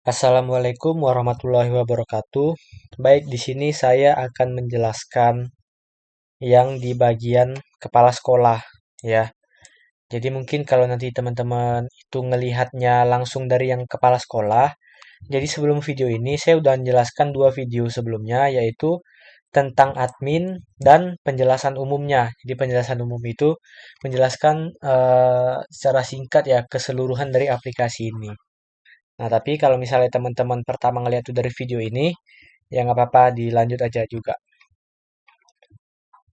Assalamualaikum warahmatullahi wabarakatuh. Baik, di sini saya akan menjelaskan yang di bagian kepala sekolah ya. Jadi mungkin kalau nanti teman-teman itu ngelihatnya langsung dari yang kepala sekolah, jadi sebelum video ini saya udah menjelaskan dua video sebelumnya yaitu tentang admin dan penjelasan umumnya. Jadi penjelasan umum itu menjelaskan secara singkat ya keseluruhan dari aplikasi ini. Nah, tapi kalau misalnya teman-teman pertama ngeliat itu dari video ini, ya nggak apa-apa, dilanjut aja juga.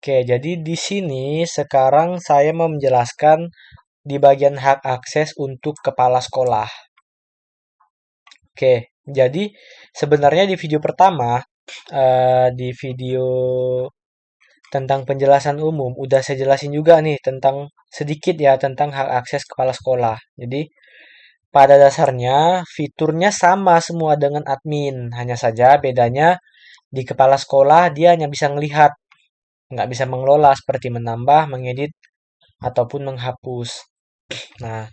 Oke, jadi di sini sekarang saya mau menjelaskan di bagian hak akses untuk kepala sekolah. Oke, jadi sebenarnya di video pertama, di video tentang penjelasan umum, udah saya jelasin juga nih tentang sedikit ya tentang hak akses kepala sekolah. Jadi pada dasarnya fiturnya sama semua dengan admin, hanya saja bedanya di kepala sekolah dia hanya bisa melihat, nggak bisa mengelola seperti menambah, mengedit, ataupun menghapus. Nah,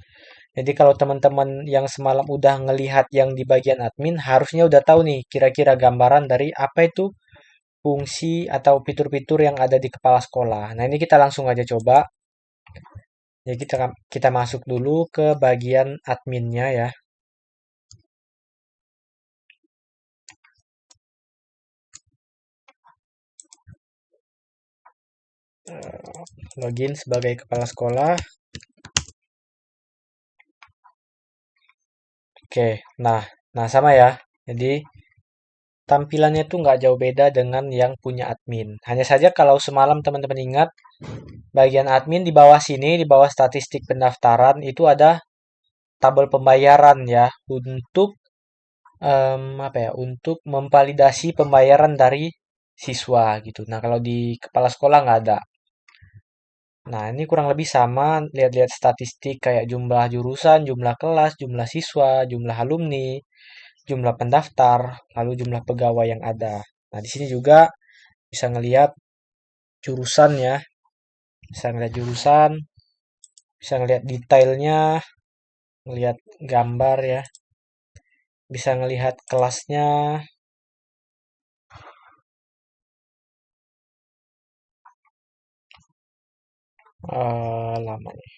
jadi kalau teman-teman yang semalam udah ngelihat yang di bagian admin, harusnya udah tahu nih kira-kira gambaran dari apa itu fungsi atau fitur-fitur yang ada di kepala sekolah. Nah, ini kita langsung aja coba. Jadi kita masuk dulu ke bagian adminnya ya. Login sebagai kepala sekolah. Oke, nah sama ya. Jadi tampilannya tuh nggak jauh beda dengan yang punya admin. Hanya saja kalau semalam teman-teman ingat, bagian admin di bawah sini, di bawah statistik pendaftaran, itu ada tabel pembayaran ya, untuk apa ya, untuk memvalidasi pembayaran dari siswa gitu. Nah, kalau di kepala sekolah nggak ada. Nah, ini kurang lebih sama, lihat-lihat statistik kayak jumlah jurusan, jumlah kelas, jumlah siswa, jumlah alumni, jumlah pendaftar, lalu jumlah pegawai yang ada. Nah, di sini juga bisa ngelihat jurusan ya, bisa ngelihat jurusan, bisa ngelihat detailnya, ngelihat gambar ya, bisa ngelihat kelasnya, lama nih.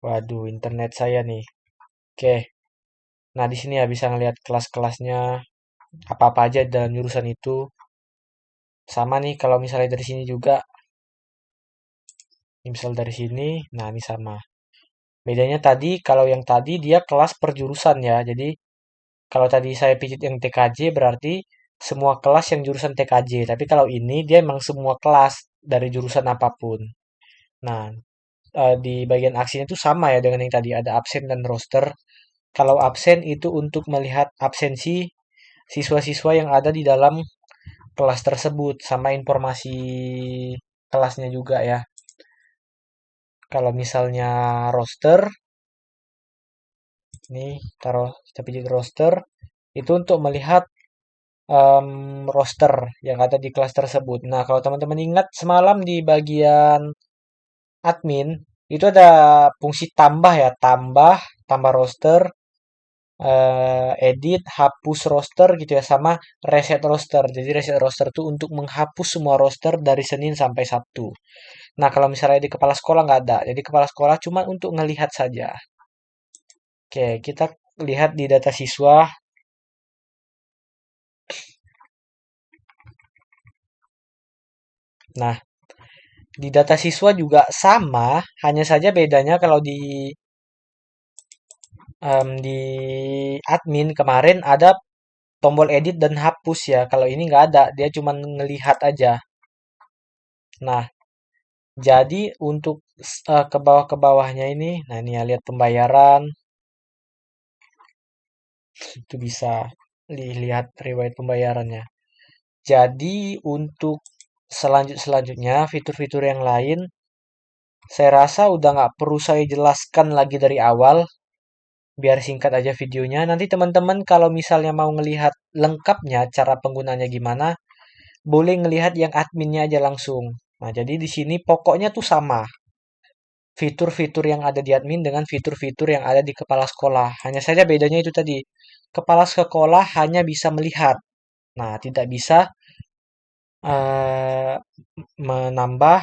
Waduh, internet saya nih. Oke, nah di sini ya bisa ngelihat kelas-kelasnya, apa-apa aja dalam jurusan itu. Sama nih kalau misalnya dari sini juga, misal dari sini, nah ini sama. Bedanya tadi, kalau yang tadi dia kelas per jurusan ya. Jadi kalau tadi saya pijit yang TKJ berarti semua kelas yang jurusan TKJ. Tapi kalau ini dia emang semua kelas dari jurusan apapun. Nah, di bagian aksinya itu sama ya dengan yang tadi ada absen dan roster. Kalau absen itu untuk melihat absensi siswa-siswa yang ada di dalam kelas tersebut sama informasi kelasnya juga ya. Kalau misalnya roster, nih taruh kita pilih roster itu untuk melihat roster yang ada di kelas tersebut. Nah, kalau teman-teman ingat semalam di bagian admin itu ada fungsi tambah ya, tambah roster, edit, hapus roster gitu ya, sama reset roster. Jadi reset roster itu untuk menghapus semua roster dari Senin sampai Sabtu. Nah, kalau misalnya di kepala sekolah nggak ada. Jadi kepala sekolah cuma untuk ngelihat saja. Oke, kita lihat di data siswa. Nah, di data siswa juga sama, hanya saja bedanya kalau di admin kemarin ada tombol edit dan hapus ya. Kalau ini nggak ada, dia cuma ngelihat aja. Nah, jadi untuk ke bawah ke bawahnya ini, nah ini ya lihat pembayaran, itu bisa dilihat riwayat pembayarannya. Jadi untuk selanjutnya fitur-fitur yang lain, saya rasa udah nggak perlu saya jelaskan lagi dari awal. biar singkat aja videonya. Nanti teman-teman kalau misalnya mau ngelihat lengkapnya cara penggunaannya gimana, boleh ngelihat yang adminnya aja langsung. Nah, jadi di sini pokoknya tuh sama. Fitur-fitur yang ada di admin dengan fitur-fitur yang ada di kepala sekolah. Hanya saja bedanya itu tadi. Kepala sekolah hanya bisa melihat. Nah, tidak bisa eh, menambah,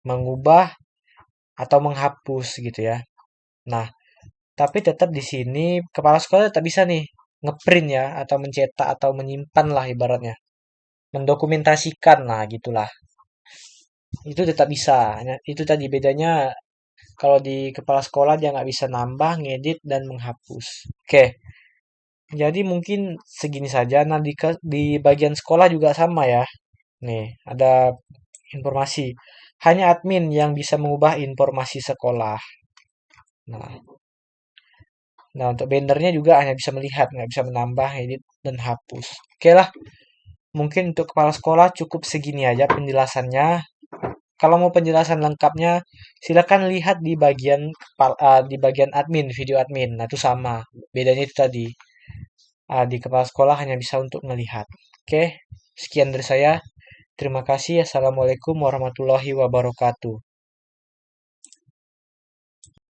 mengubah, atau menghapus gitu ya. Nah, tapi tetap di sini kepala sekolah tetap bisa nih ngeprint ya, atau mencetak atau menyimpan lah ibaratnya. Mendokumentasikan lah gitulah. Itu tetap bisa. Itu tadi bedanya kalau di kepala sekolah dia nggak bisa nambah, ngedit, dan menghapus. Oke, jadi mungkin segini saja. Nah, di bagian sekolah juga sama ya. Nih, ada informasi. Hanya admin yang bisa mengubah informasi sekolah. Nah, nah untuk bannernya juga hanya bisa melihat, nggak bisa menambah, edit, dan hapus. Oke lah, mungkin untuk kepala sekolah cukup segini aja penjelasannya. Kalau mau penjelasan lengkapnya, silakan lihat di bagian admin, video admin. Nah, itu sama. Bedanya itu tadi. Di kepala sekolah hanya bisa untuk melihat. Oke, sekian dari saya. Terima kasih. Assalamualaikum warahmatullahi wabarakatuh.